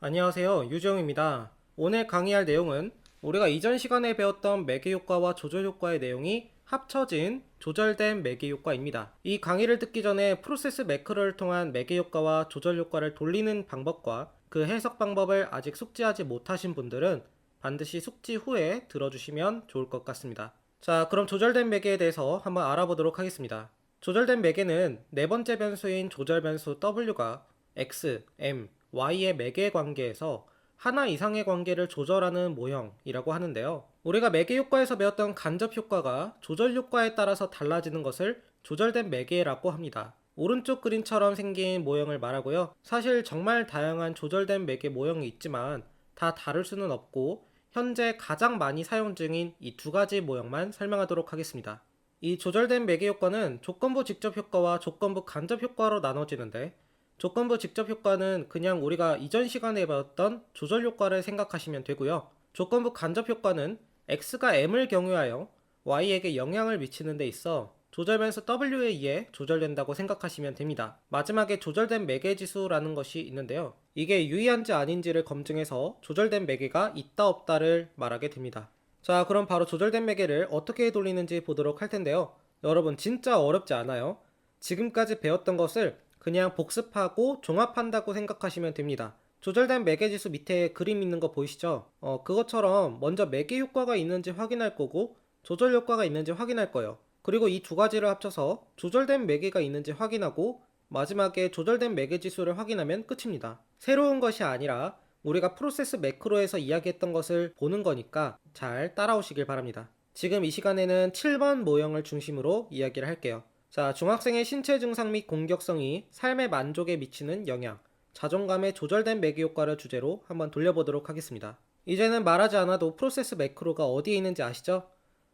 안녕하세요. 유지영입니다. 오늘 강의할 내용은 우리가 이전 시간에 배웠던 매개 효과와 조절 효과의 내용이 합쳐진 조절된 매개 효과입니다. 이 강의를 듣기 전에 프로세스 매크로를 통한 매개 효과와 조절 효과를 돌리는 방법과 그 해석 방법을 아직 숙지하지 못하신 분들은 반드시 숙지 후에 들어주시면 좋을 것 같습니다. 자, 그럼 조절된 매개에 대해서 한번 알아보도록 하겠습니다. 조절된 매개는 네 번째 변수인 조절 변수 w가 x, m, y의 매개 관계에서 하나 이상의 관계를 조절하는 모형이라고 하는데요. 우리가 매개 효과에서 배웠던 간접 효과가 조절 효과에 따라서 달라지는 것을 조절된 매개라고 합니다. 오른쪽 그림처럼 생긴 모형을 말하고요. 사실 정말 다양한 조절된 매개 모형이 있지만 다 다룰 수는 없고 현재 가장 많이 사용 중인 이 두 가지 모형만 설명하도록 하겠습니다. 이 조절된 매개 효과는 조건부 직접 효과와 조건부 간접 효과로 나눠지는데, 조건부 직접 효과는 그냥 우리가 이전 시간에 배웠던 조절 효과를 생각하시면 되고요. 조건부 간접 효과는 x가 m을 경유하여 y에게 영향을 미치는 데 있어 조절 변수 w에 의해 조절된다고 생각하시면 됩니다. 마지막에 조절된 매개지수라는 것이 있는데요. 이게 유의한지 아닌지를 검증해서 조절된 매개가 있다 없다를 말하게 됩니다. 자, 그럼 바로 조절된 매개를 어떻게 돌리는지 보도록 할 텐데요. 여러분, 진짜 어렵지 않아요. 지금까지 배웠던 것을 그냥 복습하고 종합한다고 생각하시면 됩니다. 조절된 매개지수 밑에 그림 있는 거 보이시죠? 그것처럼 먼저 매개 효과가 있는지 확인할 거고 조절 효과가 있는지 확인할 거예요. 그리고 이 두 가지를 합쳐서 조절된 매개가 있는지 확인하고 마지막에 조절된 매개지수를 확인하면 끝입니다. 새로운 것이 아니라 우리가 프로세스 매크로에서 이야기했던 것을 보는 거니까 잘 따라오시길 바랍니다. 지금 이 시간에는 7번 모형을 중심으로 이야기를 할게요. 자, 중학생의 신체 증상 및 공격성이 삶의 만족에 미치는 영향, 자존감의 조절된 매개 효과를 주제로 한번 돌려보도록 하겠습니다. 이제는 말하지 않아도 프로세스 매크로가 어디에 있는지 아시죠?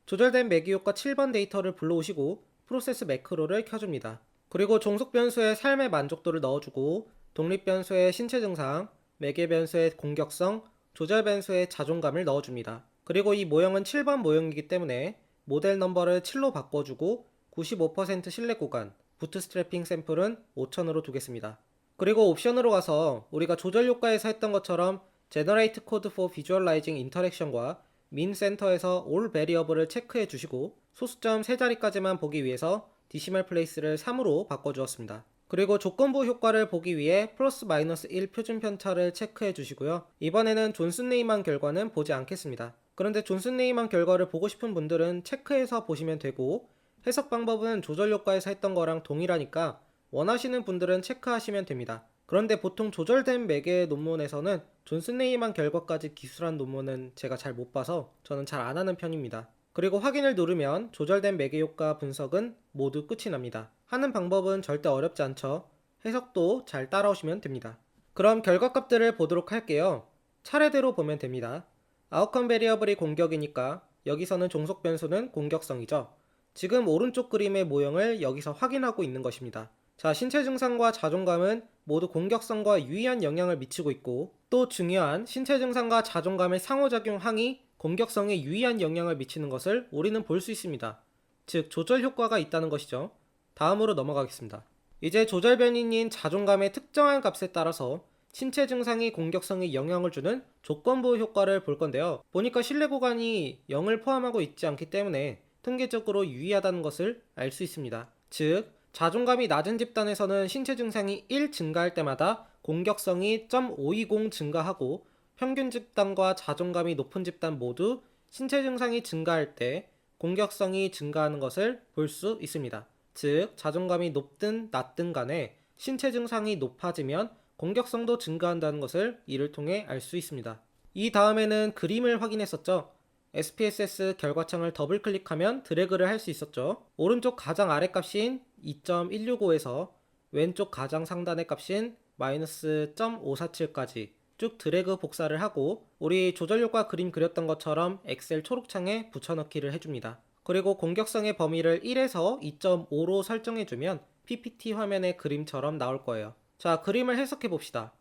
조절된 매개 효과 7번 데이터를 불러오시고 프로세스 매크로를 켜줍니다. 그리고 종속 변수의 삶의 만족도를 넣어주고 독립 변수의 신체 증상, 매개 변수의 공격성, 조절 변수의 자존감을 넣어줍니다. 그리고 이 모형은 7번 모형이기 때문에 모델 넘버를 7로 바꿔주고 95% 신뢰 구간, 부트스트래핑 샘플은 5000으로 두겠습니다. 그리고 옵션으로 가서 우리가 조절 효과에서 했던 것처럼 Generate Code for Visualizing Interaction과 min 센터에서 all variable을 체크해 주시고 소수점 3자리까지만 보기 위해서 decimal place를 3으로 바꿔주었습니다. 그리고 조건부 효과를 보기 위해 플러스 마이너스 1 표준 편차를 체크해 주시고요. 이번에는 존슨 네이만 결과는 보지 않겠습니다. 그런데 존슨 네이만 결과를 보고 싶은 분들은 체크해서 보시면 되고, 해석 방법은 조절 효과에서 했던 거랑 동일하니까 원하시는 분들은 체크하시면 됩니다. 그런데 보통 조절된 매개 논문에서는 존슨 네이만 결과까지 기술한 논문은 제가 잘 못 봐서 저는 잘 안 하는 편입니다. 그리고 확인을 누르면 조절된 매개 효과 분석은 모두 끝이 납니다. 하는 방법은 절대 어렵지 않죠. 해석도 잘 따라오시면 됩니다. 그럼 결과값들을 보도록 할게요. 차례대로 보면 됩니다. 아웃컴 베리어블이 공격이니까 여기서는 종속 변수는 공격성이죠. 지금 오른쪽 그림의 모형을 여기서 확인하고 있는 것입니다. 자, 신체 증상과 자존감은 모두 공격성과 유의한 영향을 미치고 있고, 또 중요한 신체 증상과 자존감의 상호작용 항이 공격성에 유의한 영향을 미치는 것을 우리는 볼 수 있습니다. 즉, 조절 효과가 있다는 것이죠. 다음으로 넘어가겠습니다. 이제 조절 변인인 자존감의 특정한 값에 따라서 신체 증상이 공격성에 영향을 주는 조건부 효과를 볼 건데요. 보니까 신뢰 구간이 0을 포함하고 있지 않기 때문에 통계적으로 유의하다는 것을 알 수 있습니다. 즉, 자존감이 낮은 집단에서는 신체 증상이 1 증가할 때마다 공격성이 0.520 증가하고, 평균 집단과 자존감이 높은 집단 모두 신체 증상이 증가할 때 공격성이 증가하는 것을 볼 수 있습니다. 즉, 자존감이 높든 낮든 간에 신체 증상이 높아지면 공격성도 증가한다는 것을 이를 통해 알 수 있습니다. 이 다음에는 그림을 확인했었죠. SPSS 결과창을 더블 클릭하면 드래그를 할 수 있었죠. 오른쪽 가장 아래 값인 2.165에서 왼쪽 가장 상단의 값인 마이너스 0.547까지 쭉 드래그 복사를 하고 우리 조절 효과 그림 그렸던 것처럼 엑셀 초록창에 붙여넣기를 해줍니다. 그리고 공격성의 범위를 1에서 2.5로 설정해주면 PPT 화면의 그림처럼 나올 거예요. 자, 그림을 해석해 봅시다.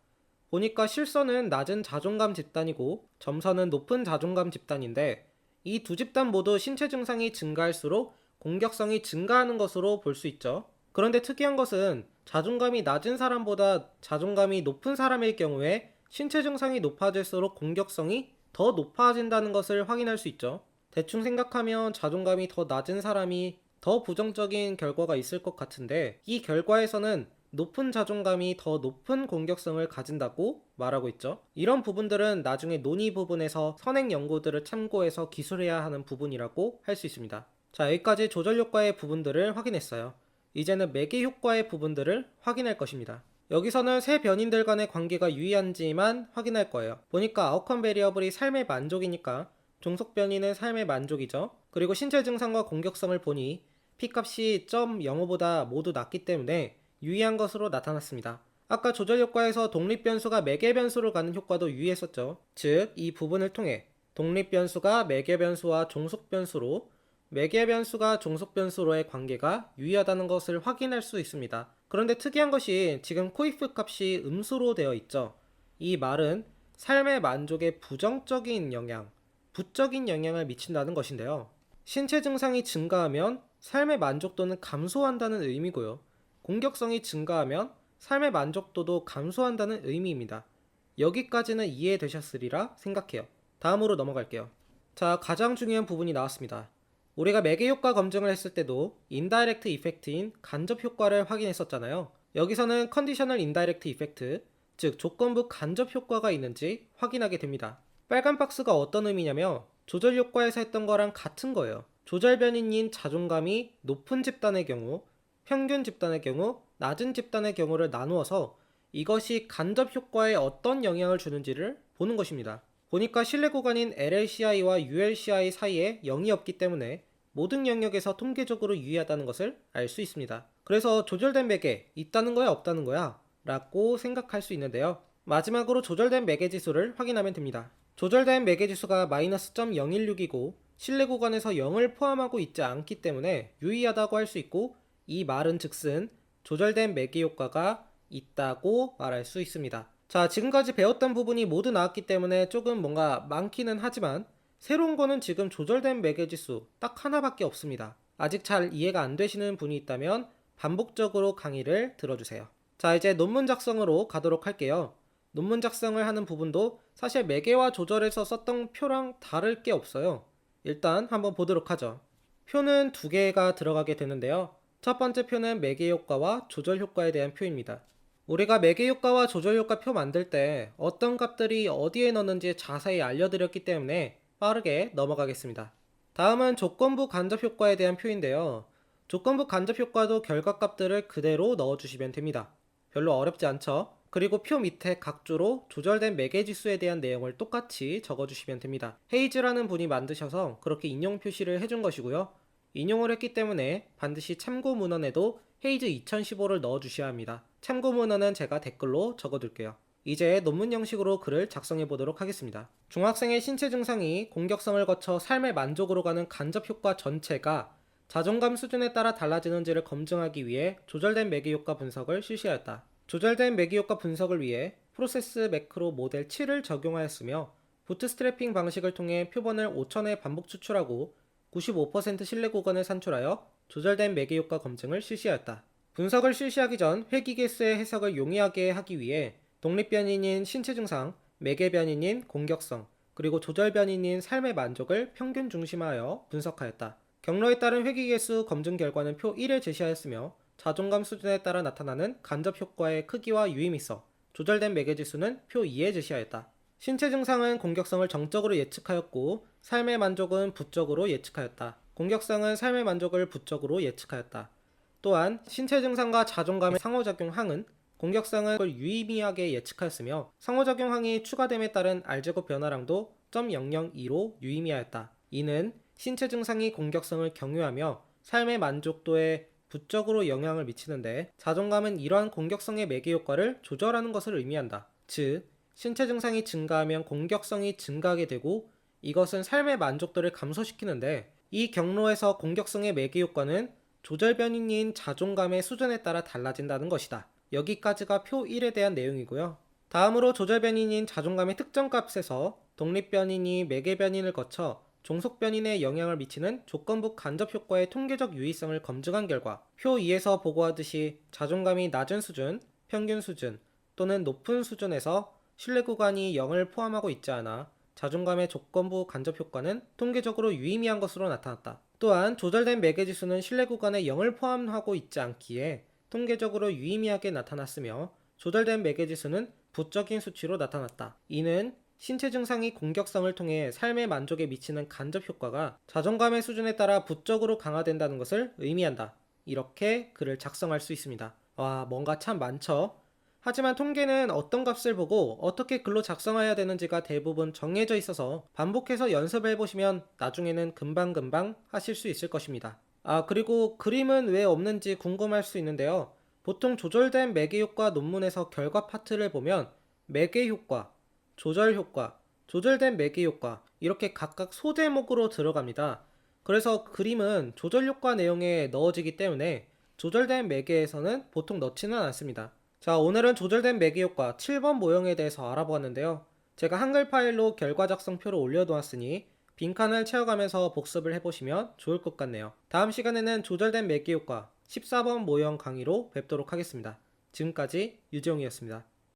보니까 실선은 낮은 자존감 집단이고 점선은 높은 자존감 집단인데, 이 두 집단 모두 신체 증상이 증가할수록 공격성이 증가하는 것으로 볼 수 있죠. 그런데 특이한 것은 자존감이 낮은 사람보다 자존감이 높은 사람일 경우에 신체 증상이 높아질수록 공격성이 더 높아진다는 것을 확인할 수 있죠. 대충 생각하면 자존감이 더 낮은 사람이 더 부정적인 결과가 있을 것 같은데, 이 결과에서는 높은 자존감이 더 높은 공격성을 가진다고 말하고 있죠. 이런 부분들은 나중에 논의 부분에서 선행 연구들을 참고해서 기술해야 하는 부분이라고 할 수 있습니다. 자, 여기까지 조절 효과의 부분들을 확인했어요. 이제는 매개 효과의 부분들을 확인할 것입니다. 여기서는 세 변인들 간의 관계가 유의한지만 확인할 거예요. 보니까 아웃컴 베리어블이 삶의 만족이니까 종속 변이는 삶의 만족이죠. 그리고 신체 증상과 공격성을 보니 P값이 0.05보다 모두 낮기 때문에 유의한 것으로 나타났습니다. 아까 조절 효과에서 독립 변수가 매개 변수로 가는 효과도 유의했었죠. 즉, 이 부분을 통해 독립 변수가 매개 변수와 종속 변수로, 매개 변수가 종속 변수로의 관계가 유의하다는 것을 확인할 수 있습니다. 그런데 특이한 것이 지금 코이프 값이 음수로 되어 있죠. 이 말은 삶의 만족에 부정적인 영향, 부적인 영향을 미친다는 것인데요. 신체 증상이 증가하면 삶의 만족도는 감소한다는 의미고요. 공격성이 증가하면 삶의 만족도도 감소한다는 의미입니다. 여기까지는 이해되셨으리라 생각해요. 다음으로 넘어갈게요. 자, 가장 중요한 부분이 나왔습니다. 우리가 매개 효과 검증을 했을 때도 인다이렉트 이펙트인 간접 효과를 확인했었잖아요. 여기서는 컨디셔널 인다이렉트 이펙트, 즉 조건부 간접 효과가 있는지 확인하게 됩니다. 빨간 박스가 어떤 의미냐면 조절 효과에서 했던 거랑 같은 거예요. 조절 변인인 자존감이 높은 집단의 경우, 평균 집단의 경우, 낮은 집단의 경우를 나누어서 이것이 간접 효과에 어떤 영향을 주는지를 보는 것입니다. 보니까 신뢰 구간인 LLCI와 ULCI 사이에 0이 없기 때문에 모든 영역에서 통계적으로 유의하다는 것을 알 수 있습니다. 그래서 조절된 매개 있다는 거야 없다는 거야 라고 생각할 수 있는데요. 마지막으로 조절된 매개 지수를 확인하면 됩니다. 조절된 매개 지수가 마이너스 0.016이고 신뢰 구간에서 0을 포함하고 있지 않기 때문에 유의하다고 할 수 있고, 이 말은 즉슨 조절된 매개 효과가 있다고 말할 수 있습니다. 자, 지금까지 배웠던 부분이 모두 나왔기 때문에 조금 뭔가 많기는 하지만 새로운 거는 지금 조절된 매개지수 딱 하나밖에 없습니다. 아직 잘 이해가 안 되시는 분이 있다면 반복적으로 강의를 들어주세요. 자, 이제 논문 작성으로 가도록 할게요. 논문 작성을 하는 부분도 사실 매개와 조절에서 썼던 표랑 다를 게 없어요. 일단 한번 보도록 하죠. 표는 두 개가 들어가게 되는데요. 첫 번째 표는 매개 효과와 조절 효과에 대한 표입니다. 우리가 매개 효과와 조절 효과 표 만들 때 어떤 값들이 어디에 넣는지 자세히 알려드렸기 때문에 빠르게 넘어가겠습니다. 다음은 조건부 간접 효과에 대한 표인데요. 조건부 간접 효과도 결과값들을 그대로 넣어주시면 됩니다. 별로 어렵지 않죠? 그리고 표 밑에 각조로 조절된 매개지수에 대한 내용을 똑같이 적어주시면 됩니다. 헤이즈라는 분이 만드셔서 그렇게 인용 표시를 해준 것이고요. 인용을 했기 때문에 반드시 참고 문헌에도 헤이즈 2015를 넣어주셔야 합니다. 참고 문헌은 제가 댓글로 적어둘게요. 이제 논문 형식으로 글을 작성해 보도록 하겠습니다. 중학생의 신체 증상이 공격성을 거쳐 삶의 만족으로 가는 간접 효과 전체가 자존감 수준에 따라 달라지는지를 검증하기 위해 조절된 매개 효과 분석을 실시하였다. 조절된 매개 효과 분석을 위해 프로세스 매크로 모델 7을 적용하였으며 부트스트래핑 방식을 통해 표본을 5000회 반복 추출하고 95% 신뢰 구간을 산출하여 조절된 매개 효과 검증을 실시하였다. 분석을 실시하기 전 회귀 개수의 해석을 용이하게 하기 위해 독립 변인인 신체 증상, 매개 변인인 공격성, 그리고 조절 변인인 삶의 만족을 평균 중심하여 분석하였다. 경로에 따른 회귀 개수 검증 결과는 표 1에 제시하였으며 자존감 수준에 따라 나타나는 간접 효과의 크기와 유의미성, 조절된 매개 지수는 표 2에 제시하였다. 신체 증상은 공격성을 정적으로 예측하였고 삶의 만족은 부적으로 예측하였다. 공격성은 삶의 만족을 부적으로 예측하였다. 또한 신체 증상과 자존감의 상호작용항은 공격성을 유의미하게 예측하였으며 상호작용항이 추가됨에 따른 R제곱 변화량도 0.002로 유의미하였다. 이는 신체 증상이 공격성을 경유하며 삶의 만족도에 부적으로 영향을 미치는데 자존감은 이러한 공격성의 매개 효과를 조절하는 것을 의미한다. 즉, 신체 증상이 증가하면 공격성이 증가하게 되고 이것은 삶의 만족도를 감소시키는데 이 경로에서 공격성의 매개 효과는 조절 변인인 자존감의 수준에 따라 달라진다는 것이다. 여기까지가 표 1에 대한 내용이고요. 다음으로 조절 변인인 자존감의 특정 값에서 독립 변인이 매개 변인을 거쳐 종속 변인에 영향을 미치는 조건부 간접 효과의 통계적 유의성을 검증한 결과 표 2에서 보고하듯이 자존감이 낮은 수준, 평균 수준 또는 높은 수준에서 실내 구간이 0을 포함하고 있지 않아 자존감의 조건부 간접 효과는 통계적으로 유의미한 것으로 나타났다. 또한 조절된 매개지수는 실내 구간에 0을 포함하고 있지 않기에 통계적으로 유의미하게 나타났으며 조절된 매개지수는 부적인 수치로 나타났다. 이는 신체 증상이 공격성을 통해 삶의 만족에 미치는 간접 효과가 자존감의 수준에 따라 부적으로 강화된다는 것을 의미한다. 이렇게 글을 작성할 수 있습니다. 와, 뭔가 참 많죠? 하지만 통계는 어떤 값을 보고 어떻게 글로 작성해야 되는지가 대부분 정해져 있어서 반복해서 연습을 해보시면 나중에는 금방금방 하실 수 있을 것입니다. 그리고 그림은 왜 없는지 궁금할 수 있는데요. 보통 조절된 매개 효과 논문에서 결과 파트를 보면 매개 효과, 조절 효과, 조절된 매개 효과 이렇게 각각 소제목으로 들어갑니다. 그래서 그림은 조절 효과 내용에 넣어지기 때문에 조절된 매개에서는 보통 넣지는 않습니다. 자, 오늘은 조절된 매개 효과 7번 모형에 대해서 알아보았는데요. 제가 한글 파일로 결과 작성표를 올려놓았으니 빈칸을 채워가면서 복습을 해보시면 좋을 것 같네요. 다음 시간에는 조절된 매개 효과 14번 모형 강의로 뵙도록 하겠습니다. 지금까지 유지용이었습니다.